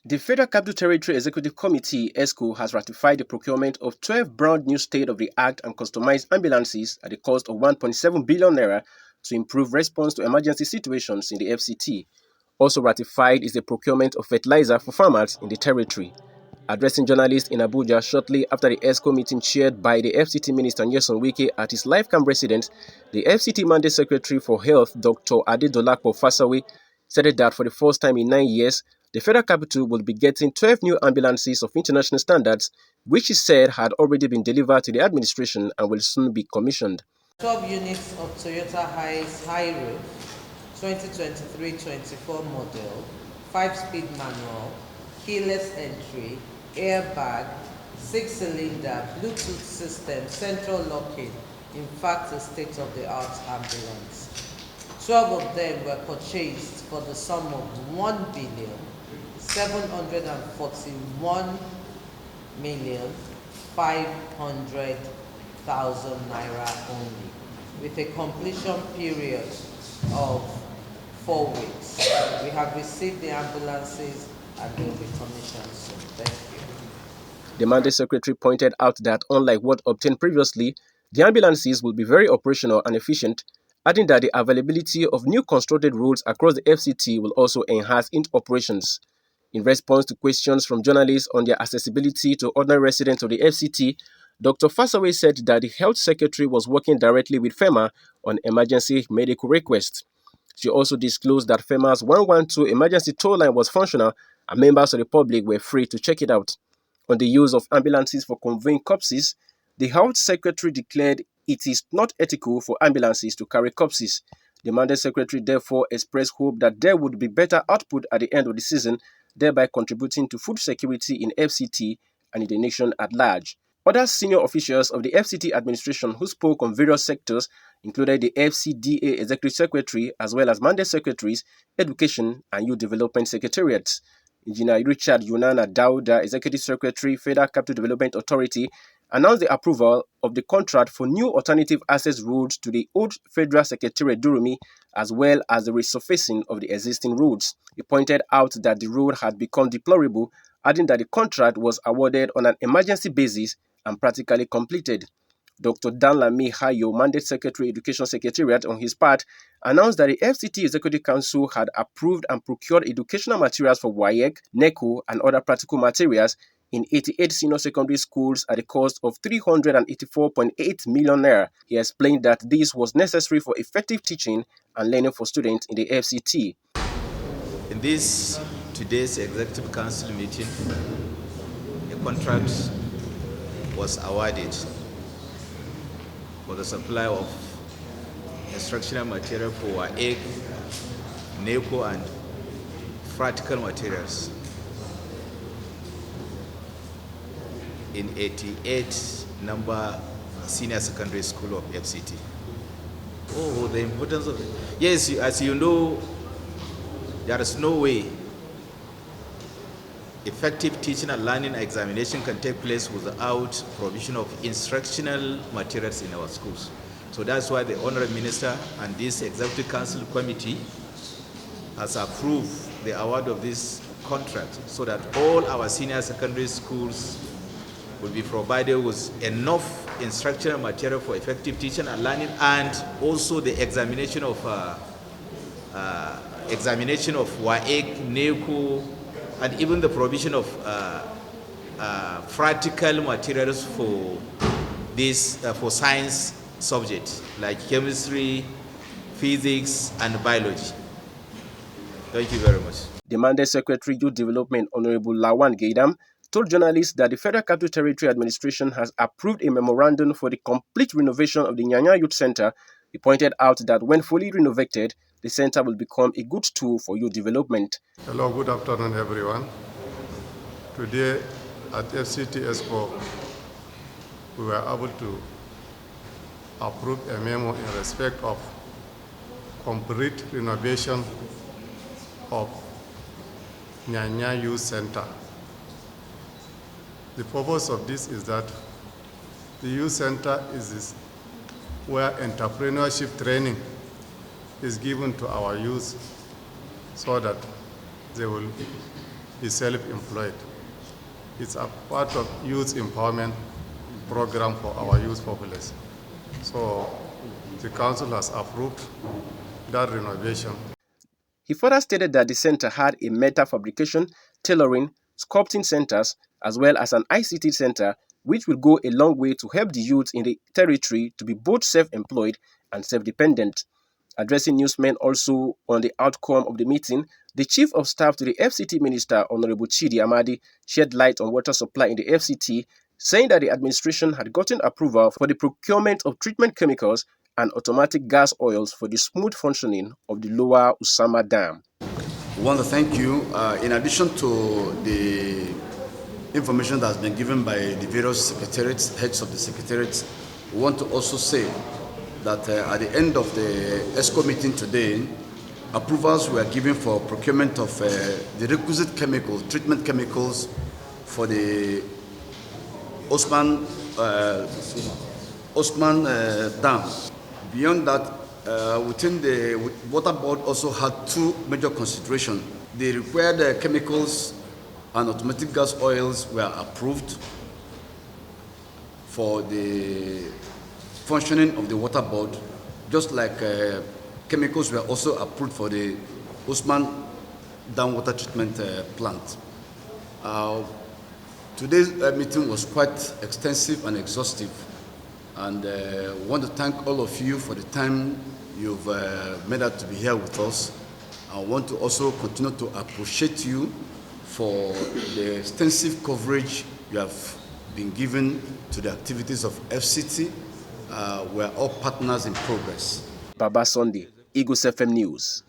The Federal Capital Territory Executive Committee (EXCO) has ratified the procurement of 12 brand new state-of-the-art and customized ambulances at the cost of 1.7 billion naira to improve response to emergency situations in the FCT. Also ratified is the procurement of fertilizer for farmers in the territory. Addressing journalists in Abuja shortly after the EXCO meeting chaired by the FCT Minister Nyesom Wike at his Lifecamp residence, the FCT Mandate Secretary for Health, Dr. Adedolapo Fasawe, said that for the first time in 9 years, the federal capital will be getting 12 new ambulances of international standards, which he said had already been delivered to the administration and will soon be commissioned. 12 units of Toyota High Roof 2023-24 model, 5-speed manual, keyless entry, airbag, 6-cylinder, Bluetooth system, central locking, in fact a state-of-the-art ambulance. 12 of them were purchased for the sum of 1,741,500,000 naira only, with a completion period of 4 weeks. We have received the ambulances and they will be commissioned soon. Thank you. The Mandate Secretary pointed out that unlike what obtained previously, the ambulances will be very operational and efficient, adding that the availability of new constructed roads across the FCT will also enhance its operations. In response to questions from journalists on their accessibility to ordinary residents of the FCT, Dr. Fasawe said that the Health Secretary was working directly with FEMA on emergency medical requests. She also disclosed that FEMA's 112 emergency toll line was functional and members of the public were free to check it out. On the use of ambulances for conveying corpses, the Health Secretary declared it is not ethical for ambulances to carry corpses. The Mandate Secretary therefore expressed hope that there would be better output at the end of the season, thereby contributing to food security in FCT and in the nation at large. Other senior officials of the FCT administration who spoke on various sectors included the FCDA Executive Secretary as well as Mandate Secretaries, Education and Youth Development Secretariats. Engineer Richard Yunana Dauda, Executive Secretary, Federal Capital Development Authority, announced the approval of the contract for new alternative access roads to the old Federal Secretariat Durumi, as well as the resurfacing of the existing roads. He pointed out that the road had become deplorable, adding that the contract was awarded on an emergency basis and practically completed. Dr. Danlami Hayo, Mandate Secretary, Education Secretariat, on his part, announced that the FCT Executive Council had approved and procured educational materials for WAEC, NECO, and other practical materials in 88 senior secondary schools at the cost of 384.8 million naira. He explained that this was necessary for effective teaching and learning for students in the FCT. In today's Executive Council meeting, a contract was awarded for the supply of instructional material for WAEC, NECO, and practical materials in 88 number senior secondary school of FCT. Oh, the importance of it. Yes, as you know, there is no way effective teaching and learning examination can take place without provision of instructional materials in our schools. So that's why the Honorable Minister and this Executive Council Committee has approved the award of this contract so that all our senior secondary schools will be provided with enough instructional material for effective teaching and learning, and also the examination of WAEC, NECO, and even the provision of practical materials for this for science subjects like chemistry, physics, and biology. Thank you very much. The Mandate Secretary, Youth Development, Honorable Lawan Gaidam, told journalists that the Federal Capital Territory Administration has approved a memorandum for the complete renovation of the Nyanya Youth Centre. He pointed out that when fully renovated, the centre will become a good tool for youth development. Hello, good afternoon, everyone. Today at FCT EXCO, we were able to approve a memo in respect of complete renovation of Nyanya Youth Centre. The purpose of this is that the youth center is where entrepreneurship training is given to our youth so that they will is self-employed. It's a part of youth empowerment program for our youth population. So the council has approved that renovation. He further stated that the center had a metal fabrication, tailoring, sculpting centers, as well as an ICT center, which will go a long way to help the youth in the territory to be both self-employed and self-dependent. Addressing newsmen also on the outcome of the meeting, the Chief of Staff to the FCT Minister, Honorable Chidi Amadi, shed light on water supply in the FCT, saying that the administration had gotten approval for the procurement of treatment chemicals and automatic gas oils for the smooth functioning of the Lower Usama Dam. We want to thank you. In addition to the information that has been given by the various secretariats, heads of the secretariats, we want to also say that at the end of the EXCO meeting today, approvals were given for procurement of the requisite chemicals, treatment chemicals for the Osman Dam. Beyond that, within the water board also had two major considerations. The required chemicals and automatic gas oils were approved for the functioning of the water board, just like chemicals were also approved for the Osman Dam water treatment plant. Today's meeting was quite extensive and exhaustive, and we want to thank all of you for the time you've made out to be here with us. I want to also continue to appreciate you for the extensive coverage you have been given to the activities of FCT. We're all partners in progress. Baba Sunday, Eagles FM News.